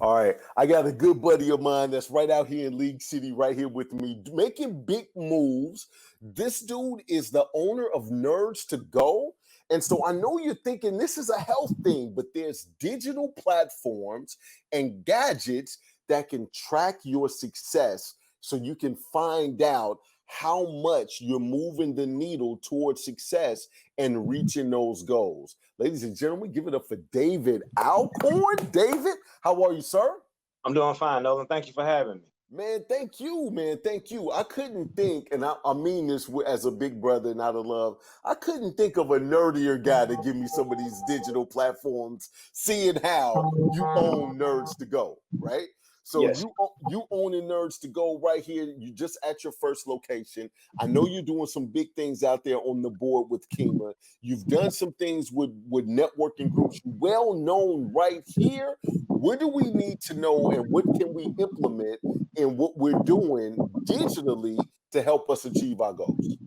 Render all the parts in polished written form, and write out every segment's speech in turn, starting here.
All right. I got a good buddy of mine that's right out here in League City, right here with me, making big moves. This dude is the owner of Nerds to Go. And so I know you're thinking this is a health thing, but there's digital platforms and gadgets that can track your success so you can find out how much you're moving the needle towards success and reaching those goals. Ladies and gentlemen, give it up for David Alcorn. David, how are you, sir? I'm doing fine, Nolan. Thank you for having me. Man, thank you, man. Thank you. I couldn't think, and I mean this as a big brother and out of love, I couldn't think of a nerdier guy to give me some of these digital platforms, seeing how you own Nerds to Go, right? So Yes. you owning Nerds to Go right here. You just at your first location. I know you're doing some big things out there on the board with Kima. You've done some things with networking groups. You're well known right here. What do we need to know, and what can we implement in what we're doing digitally to help us achieve our goals?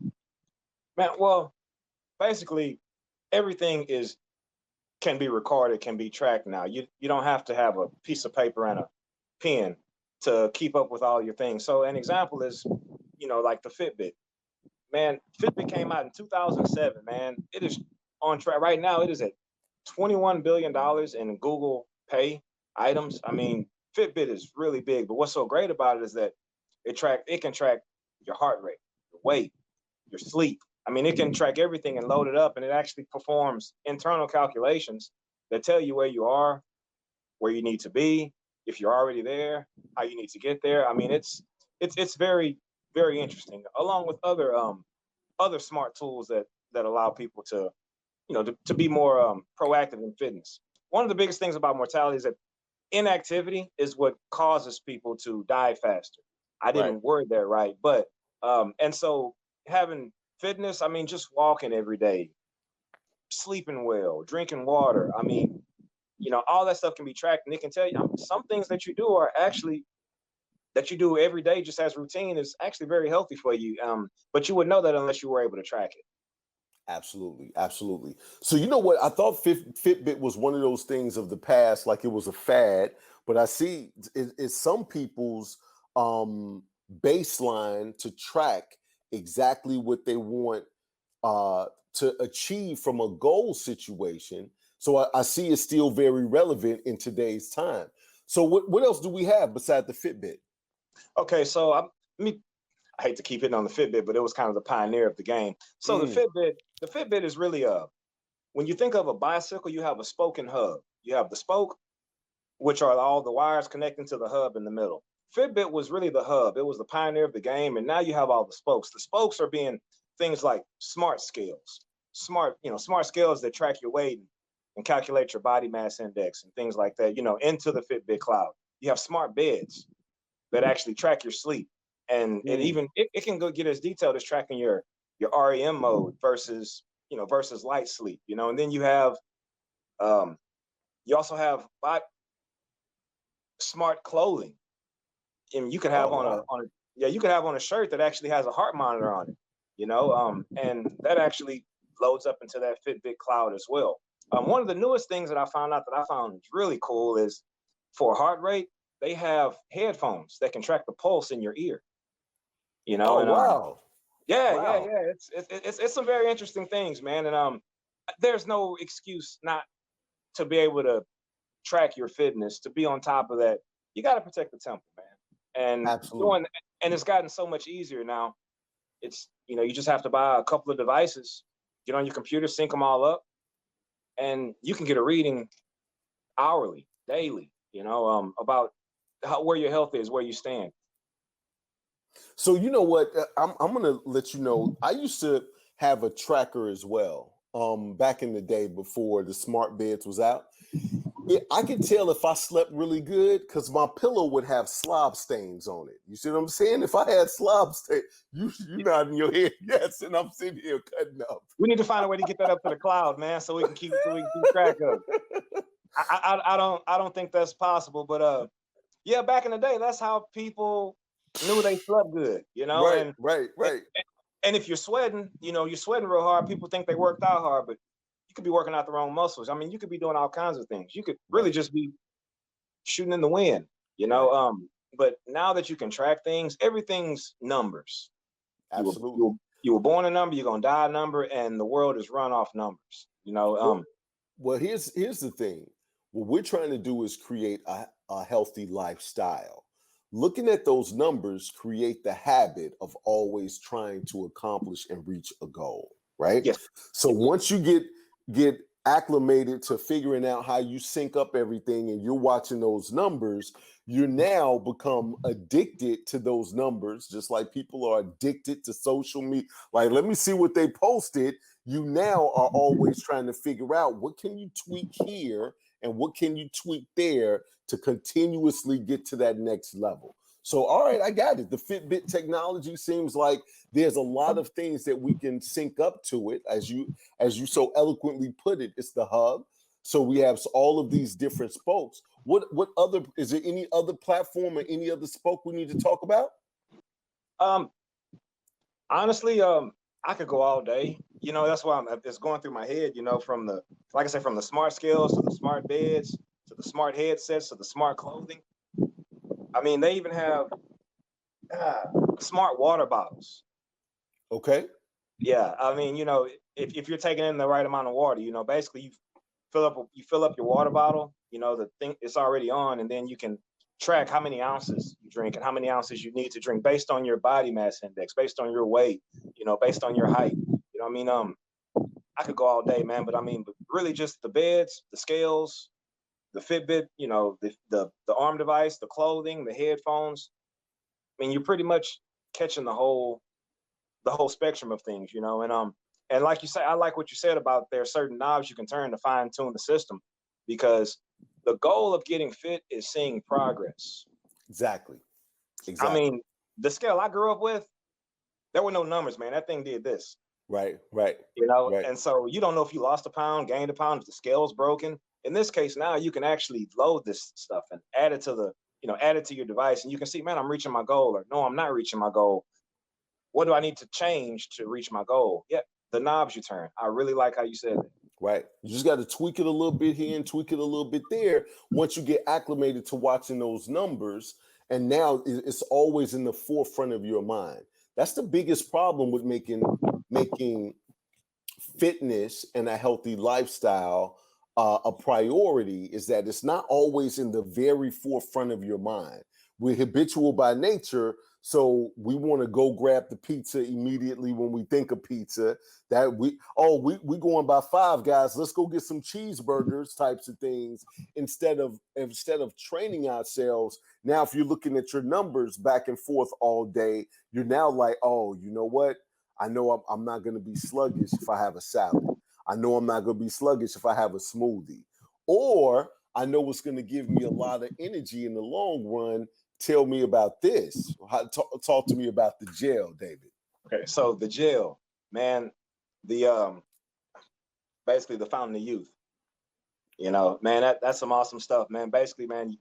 Man, well, basically everything can be recorded, can be tracked now. You don't have to have a piece of paper and a pen to keep up with all your things. So an example is, like the Fitbit. Man, Fitbit came out in 2007, man. It is on track right now. It is at $21 billion in Google Pay items. I mean, Fitbit is really big, but what's so great about it is that it can track your heart rate, your weight, your sleep. I mean, it can track everything and load it up, and it actually performs internal calculations that tell you where you are, where you need to be, if you're already there, how you need to get there. I mean, it's very, very interesting, along with other smart tools that allow people to, to be more proactive in fitness. One of the biggest things about mortality is that inactivity is what causes people to die faster. I didn't word that right, but and so having fitness, I mean, just walking every day, sleeping well, drinking water. I mean, all that stuff can be tracked, and it can tell you some things that you do are actually that you do every day just as routine is actually very healthy for you. But you would know that unless you were able to track it. Absolutely. Absolutely. So you know what? I thought Fitbit was one of those things of the past, like it was a fad, but I see it's some people's baseline to track exactly what they want to achieve from a goal situation. So I see it's still very relevant in today's time. So what else do we have besides the Fitbit? Okay, so I hate to keep hitting on the Fitbit, but it was kind of the pioneer of the game. So the Fitbit is really when you think of a bicycle, you have a spoke and hub. You have the spoke, which are all the wires connecting to the hub in the middle. Fitbit was really the hub. It was the pioneer of the game, and now you have all the spokes. The spokes are being things like smart scales, smart scales that track your weight and calculate your body mass index and things like that, into the Fitbit cloud. You have smart beds that actually track your sleep. And it can go get as detailed as tracking your REM mode versus light sleep, and then you also have smart clothing. And you could have you could have on a shirt that actually has a heart monitor on it, and that actually loads up into that Fitbit cloud as well. One of the newest things that I found is really cool is for heart rate, they have headphones that can track the pulse in your ear. Wow. Yeah. It's some very interesting things, man. And there's no excuse not to be able to track your fitness, to be on top of that. You got to protect the temple, man. And absolutely. And it's gotten so much easier now. It's, you just have to buy a couple of devices, get on your computer, sync them all up, and you can get a reading hourly, daily, about where your health is, where you stand. So you know what? I'm going to let you know, I used to have a tracker as well. Back in the day before the smart beds was out. I could tell if I slept really good because my pillow would have slob stains on it. You see what I'm saying? If I had slob stains, you nodding your head, yes, and I'm sitting here cutting up. We need to find a way to get that up to the cloud, man, so we can keep track of it. I don't think that's possible, but yeah, back in the day, that's how people knew they slept good, Right. And if you're sweating, you're sweating real hard, people think they worked out hard, but you could be working out the wrong muscles. I mean, you could be doing all kinds of things. You could really just be shooting in the wind, you know. But now that you can track things, everything's numbers. Absolutely. You were born a number, you're gonna die a number, and the world is run off numbers. You know. Well, here's the thing. What we're trying to do is create a healthy lifestyle. Looking at those numbers create the habit of always trying to accomplish and reach a goal, right? Yes. So once you get acclimated to figuring out how you sync up everything and you're watching those numbers, you now become addicted to those numbers, just like people are addicted to social media. Like, let me see what they posted. You now are always trying to figure out what can you tweak here and what can you tweak there to continuously get to that next level. So, all right, I got it. The Fitbit technology seems like there's a lot of things that we can sync up to it. As you so eloquently put it, it's the hub. So we have all of these different spokes. What other, is there any other platform or any other spoke we need to talk about? Honestly, I could go all day. You know, that's why it's going through my head, you know, from the, like I said, from the smart scales to the smart beds to the smart headsets to the smart clothing. I mean, they even have smart water bottles. Okay. Yeah, I mean, you know, if you're taking in the right amount of water, you know, basically you fill up your water bottle, you know, the thing it's already on, and then you can track how many ounces you drink and how many ounces you need to drink based on your body mass index, based on your weight, you know, based on your height. You know what I mean? I could go all day, man, but I mean, but really just the beds, the scales, the Fitbit, you know, the arm device, the clothing, the headphones. I mean, you're pretty much catching the whole spectrum of things, you know. And like you say, I like what you said about there are certain knobs you can turn to fine tune the system, because the goal of getting fit is seeing progress. Exactly. I mean, the scale I grew up with, there were no numbers, man. That thing did this. Right. You know, and so you don't know if you lost a pound, gained a pound, if the scale's broken. In this case, now you can actually load this stuff and add it to your device, and you can see, man, I'm reaching my goal, or no, I'm not reaching my goal. What do I need to change to reach my goal? Yeah, the knobs you turn. I really like how you said that. Right. You just got to tweak it a little bit here and tweak it a little bit there once you get acclimated to watching those numbers. And now it's always in the forefront of your mind. That's the biggest problem with making fitness and a healthy lifestyle a priority, is that it's not always in the very forefront of your mind. We're habitual by nature, so we want to go grab the pizza immediately when we think of pizza. That we going by Five Guys, let's go get some cheeseburgers types of things, instead of training ourselves. Now, if you're looking at your numbers back and forth all day, you're now like, oh, you know what? I know I'm not going to be sluggish if I have a salad. I know I'm not going to be sluggish if I have a smoothie. Or I know what's going to give me a lot of energy in the long run. Tell me about this. Talk to me about the gel, David. Okay, so the gel, man, the basically the fountain of youth. You know, man, that's some awesome stuff, man. Basically, man,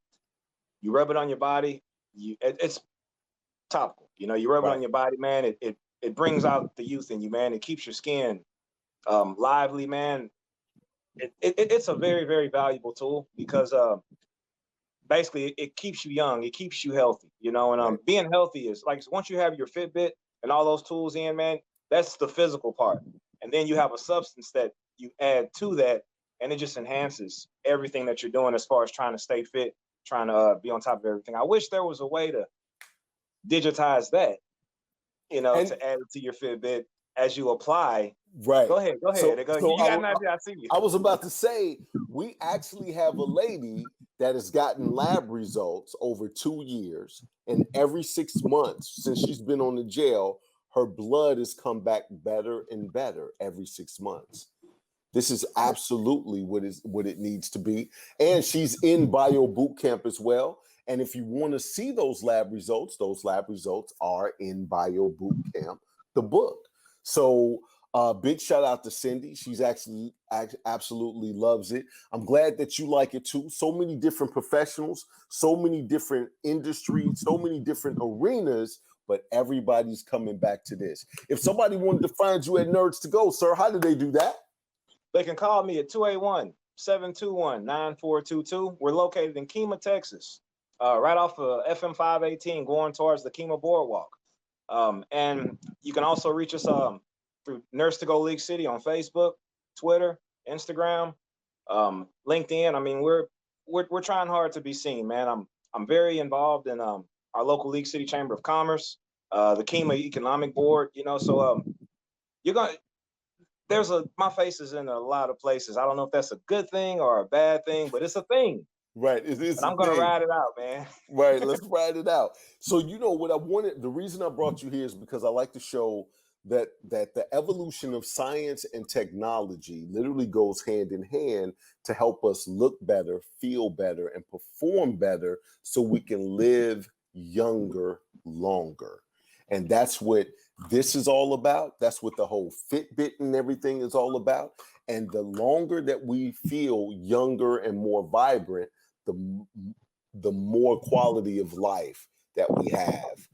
you rub it on your body. It's topical. You know, you rub it on your body, man. It brings out the youth in you, man. It keeps your skin lively, man. It's a very, very valuable tool, because basically it keeps you young, it keeps you healthy, you know. And being healthy is like, once you have your Fitbit and all those tools in, man, that's the physical part. And then you have a substance that you add to that, and it just enhances everything that you're doing as far as trying to stay fit, trying to be on top of everything. I wish there was a way to digitize that, you know, to add it to your Fitbit as you apply. Right. Go ahead. So you got an idea. I see you. I was about to say, we actually have a lady that has gotten lab results over 2 years, and every 6 months since she's been on the gel, her blood has come back better and better every 6 months. This is absolutely what it needs to be. And she's in Bio Bootcamp as well. And if you want to see those lab results are in Bio Bootcamp, the book. So big shout out to Cindy. She's actually absolutely loves it. I'm glad that you like it too. So many different professionals, so many different industries, so many different arenas, but everybody's coming back to this. If somebody wanted to find you at Nerds to Go, sir, how do they do that? They can call me at 721-9422. We're located in Kemah, Texas, right off of FM 518 going towards the Kemah Boardwalk. And you can also reach us through Nurse to Go League City on Facebook, Twitter, Instagram, LinkedIn. I mean, we're trying hard to be seen, man. I'm very involved in our local League City Chamber of Commerce, the Kemah Economic Board. You know, so you're gonna. My face is in a lot of places. I don't know if that's a good thing or a bad thing, but it's a thing. Right. It is. And I'm gonna ride it out, man. Right. Let's ride it out. So, you know what I wanted, the reason I brought you here is because I like to show that the evolution of science and technology literally goes hand in hand to help us look better, feel better, and perform better so we can live younger, longer. And that's what this is all about. That's what the whole Fitbit and everything is all about. And the longer that we feel younger and more vibrant, the more quality of life that we have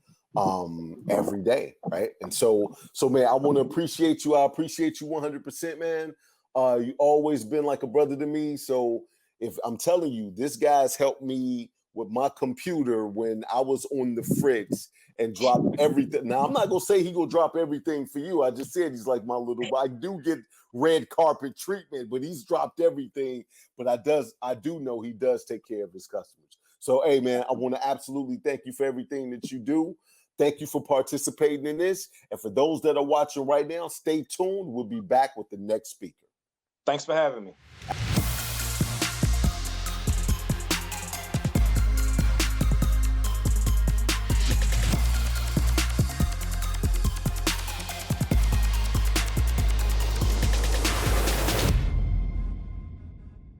every day, right? And so man, I want to appreciate you. I appreciate you 100%, man. You always been like a brother to me. So if I'm telling you, this guy's helped me with my computer when I was on the fritz and dropped everything. Now I'm not gonna say he gonna drop everything for you. I just said he's like my little. I do get red carpet treatment, but he's dropped everything. But I do know he does take care of his customers. So hey, man, I want to absolutely thank you for everything that you do. Thank you for participating in this. And for those that are watching right now, stay tuned. We'll be back with the next speaker. Thanks for having me.